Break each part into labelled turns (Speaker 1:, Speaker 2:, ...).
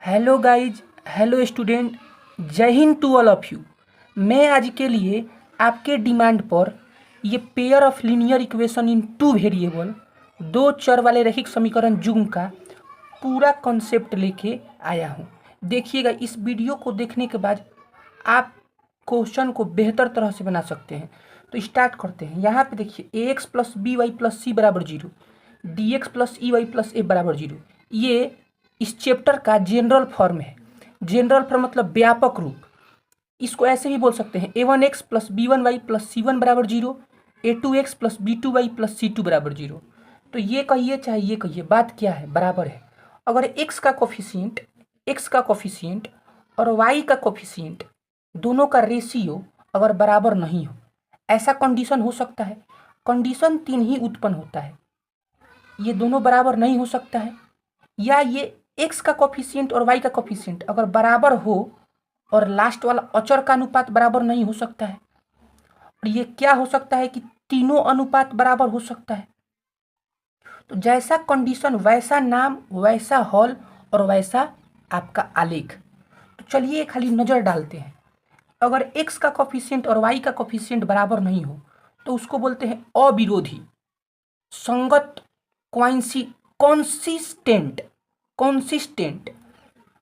Speaker 1: Hello guys, hello student, जय हिंद to all of you. मैं आज के लिए आपके डिमांड पर ये pair of linear equation in two variable, दो चर वाले रैखिक समीकरण जुग्म का पूरा कॉन्सेप्ट लेके आया हूँ। देखिएगा, इस वीडियो को देखने के बाद आप क्वेश्चन को बेहतर तरह से बना सकते हैं। तो स्टार्ट करते हैं। यहाँ पे देखिए, A X plus B Y plus C बराबर zero, D X plus E Y plus A बराबर जीरो, ये इस चैप्टर का जनरल फॉर्म है। जनरल फॉर्म मतलब व्यापक रूप। इसको ऐसे भी बोल सकते हैं, A one X plus B one Y plus C one बराबर zero, A two X plus B two Y plus C two बराबर जीरो। तो ये कहिए चाहे ये कहिए, बात क्या है, बराबर है। अगर एक्स का कोफिशिएंट और वाई का कोफिशिएंट दोनों का रेशियो अगर बराबर नहीं हो, ऐसा कंडीशन हो सकता है। कंडीशन तीन ही उत्पन्न होता है, ये दोनों बराबर नहीं हो सकता है, या ये एक्स का कोफिशिएंट और वाई का कोफिशिएंट अगर बराबर हो और लास्ट वाला अचर का अनुपात बराबर नहीं हो सकता है। और ये क्या हो सकता है कि तीनों अनुपात बराबर हो सकता है। तो जैसा कंडीशन वैसा नाम, वैसा हॉल और वैसा आपका आलेख। तो चलिए खाली नज़र डालते हैं। अगर एक्स का कोफिशिएंट और वाई का कोफिशिएंट बराबर नहीं हो तो उसको बोलते हैं अविरोधी, संगत, कॉन्सिस्टेंट,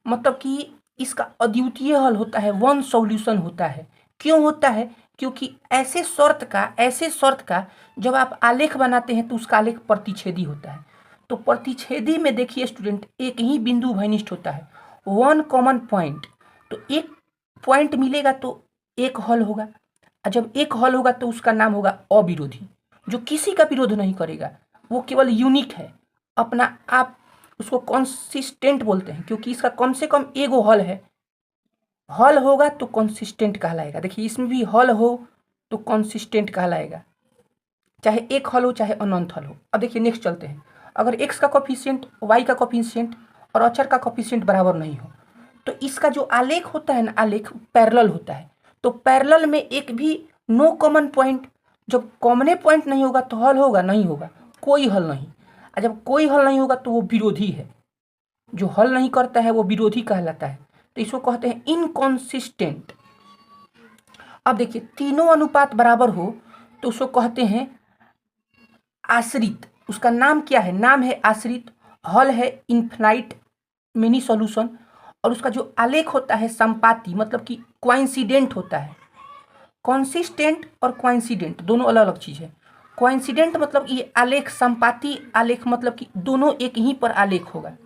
Speaker 1: मतलब कि इसका अद्वितीय हल होता है, वन सॉल्यूशन होता है। क्यों होता है? क्योंकि ऐसे शर्त का जब आप आलेख बनाते हैं तो उसका आलेख प्रतिच्छेदी होता है। तो प्रतिच्छेदी में देखिए स्टूडेंट, एक ही बिंदु भनिष्ठ होता है, वन कॉमन पॉइंट। तो एक पॉइंट मिलेगा तो एक हल होगा, और जब एक हल होगा तो उसका नाम होगा अविरोधी, जो किसी का विरोध नहीं करेगा, वो केवल यूनिक है अपना आप। उसको कंसिस्टेंट बोलते हैं क्योंकि इसका कम से कम एगो हल है। हल होगा तो कंसिस्टेंट कहलाएगा। देखिए, इसमें भी हल हो तो कंसिस्टेंट कहलाएगा, चाहे एक हल हो चाहे अनंत हल हो। अब देखिए नेक्स्ट चलते हैं। अगर एक्स का कोफिशिएंट, वाई का कोफिशिएंट और अचर का कोफिशिएंट बराबर नहीं हो तो इसका जो आलेख होता है ना, आलेख पैरेलल होता है। तो पैरेलल में एक भी नो कॉमन पॉइंट, जब कॉमने पॉइंट नहीं होगा तो हल होगा? नहीं होगा, कोई हल नहीं। और जब कोई हल नहीं होगा तो वो विरोधी है, जो हल नहीं करता है वो विरोधी कहलाता है। तो इसको कहते हैं इनकॉन्सिस्टेंट। अब देखिए, तीनों अनुपात बराबर हो तो उसको कहते हैं आश्रित। उसका नाम क्या है? नाम है आश्रित। हल है इन्फिनाइट मिनी सॉल्यूशन। और उसका जो आलेख होता है संपाती, मतलब कि कोइंसिडेंट होता है। कॉन्सिस्टेंट और कोइंसिडेंट दोनों अलग अलग चीज़ है। कोइंसिडेंट मतलब ये आलेख, संपाती आलेख मतलब कि दोनों एक ही पर आलेख होगा।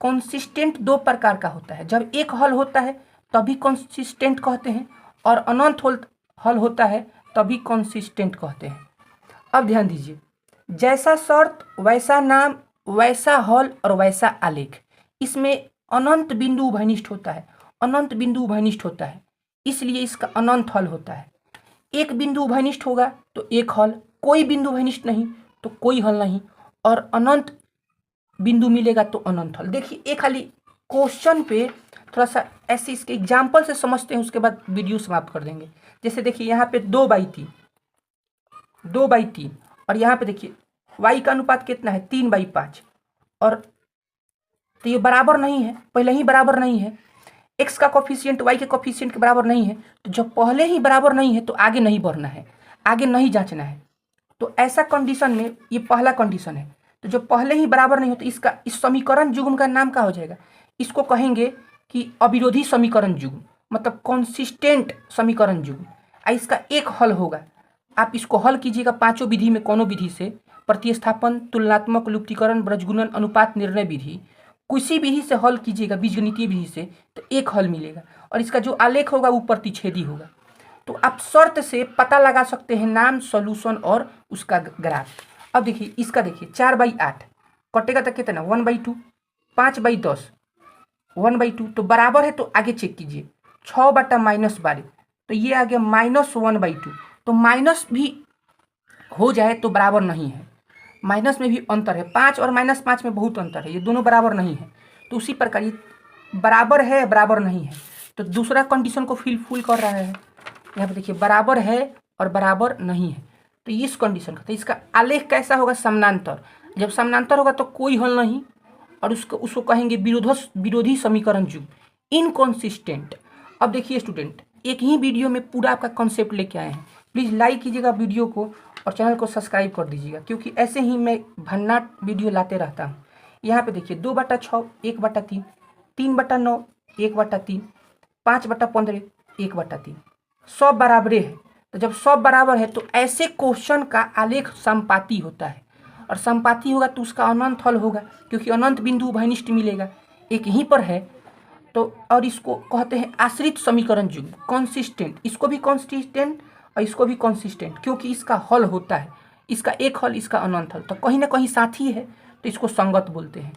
Speaker 1: कॉन्सिस्टेंट दो प्रकार का होता है, जब एक हल होता है तभी कॉन्सिस्टेंट कहते हैं, और अनंत हल होता है तभी कॉन्सिस्टेंट कहते हैं। अब ध्यान दीजिए, जैसा शर्त वैसा नाम, वैसा हल और वैसा आलेख। इसमें अनंत बिंदु भनिष्ठ होता है, अनंत बिंदु भनिष्ठ होता है, इसलिए इसका अनंत हल होता है। एक बिंदु भनिष्ठ होगा तो एक हल, कोई बिंदु भनिष्ठ नहीं तो कोई हल नहीं, और अनंत बिंदु मिलेगा तो अनंत हल। देखिए, एक खाली क्वेश्चन पे थोड़ा सा ऐसे इसके एग्जाम्पल से समझते हैं, उसके बाद वीडियो समाप्त कर देंगे। जैसे देखिए, यहाँ पे 2/3 और यहाँ पे देखिए y का अनुपात कितना है? 3/5। और तो ये बराबर नहीं है, पहले ही बराबर नहीं है। x का कोफिशिएंट y के कोफिशिएंट के बराबर नहीं है, तो जब पहले ही बराबर नहीं है तो आगे नहीं बढ़ना है, आगे नहीं जांचना है। तो ऐसा कंडीशन में ये पहला कंडीशन है। तो जब पहले ही बराबर नहीं हो तो इसका, इस समीकरण युग्म का नाम क्या हो जाएगा? इसको कहेंगे कि अविरोधी समीकरण युग्म, मतलब कॉन्सिस्टेंट समीकरण युग्म। इसका एक हल होगा। आप इसको हल कीजिएगा पांचों विधि में, कोनो विधि से, प्रतिस्थापन, तुलनात्मक, लुप्तीकरण, ब्रजगुणन, अनुपात, निर्णय विधि, किसी विधि से हल कीजिएगा, बीजगणितीय विधि से, तो एक हल मिलेगा। और इसका जो आलेख होगा वो प्रतिच्छेदी होगा। तो आप शर्त से पता लगा सकते हैं नाम, सॉल्यूशन और उसका ग्राफ। अब देखिए, इसका देखिए 4/8 कटेगा तो कितना? 1/2। 5/10 1/2, तो बराबर है तो आगे चेक कीजिए, 6/-12, तो ये आ गया -1/2। तो माइनस भी हो जाए तो बराबर नहीं है, माइनस में भी अंतर है। 5 और -5 में बहुत अंतर है, ये दोनों बराबर नहीं है। तो उसी प्रकार ये बराबर है, बराबर नहीं है, तो दूसरा कंडीशन को फुल कर रहा है। यहाँ पे देखिए, बराबर है और बराबर नहीं है, तो इस कंडीशन का, तो इसका आलेख कैसा होगा? समानांतर। जब समानांतर होगा तो कोई हल नहीं, और उसको उसको कहेंगे विरोधी समीकरण युग्म इनकॉन्सिस्टेंट। अब देखिए स्टूडेंट, एक ही वीडियो में पूरा आपका कॉन्सेप्ट लेके आए हैं। प्लीज़ लाइक कीजिएगा वीडियो को और चैनल को सब्सक्राइब कर दीजिएगा, क्योंकि ऐसे ही मैं भन्नाट वीडियो लाते रहता हूँ। यहाँ पे देखिए 2/6 1/3, 3/9 1/3, 5/15 1/3, सब बराबरे है। तो जब सब बराबर है तो ऐसे क्वेश्चन का आलेख समपाती होता है, और समपाती होगा तो उसका अनंत हल होगा, क्योंकि अनंत बिंदु उभयनिष्ठ मिलेगा, एक यहीं पर है। तो और इसको कहते हैं आश्रित समीकरण युग्म कॉन्सिस्टेंट। इसको भी कॉन्सिस्टेंट और इसको भी कॉन्सिस्टेंट, क्योंकि इसका हल होता है, इसका एक हल इसका अनंत हल, तो कहीं ना कहीं साथ ही है, तो इसको संगत बोलते हैं।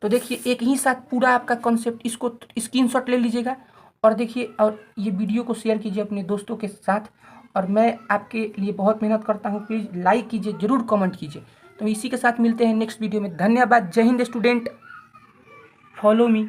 Speaker 1: तो देखिए एक ही साथ पूरा आपका कॉन्सेप्ट, इसको स्क्रीनशॉट ले लीजिएगा और देखिए, और ये वीडियो को शेयर कीजिए अपने दोस्तों के साथ। और मैं आपके लिए बहुत मेहनत करता हूँ, प्लीज़ लाइक कीजिए, ज़रूर कमेंट कीजिए। तो इसी के साथ मिलते हैं नेक्स्ट वीडियो में। धन्यवाद। जय हिंद स्टूडेंट, फॉलो मी।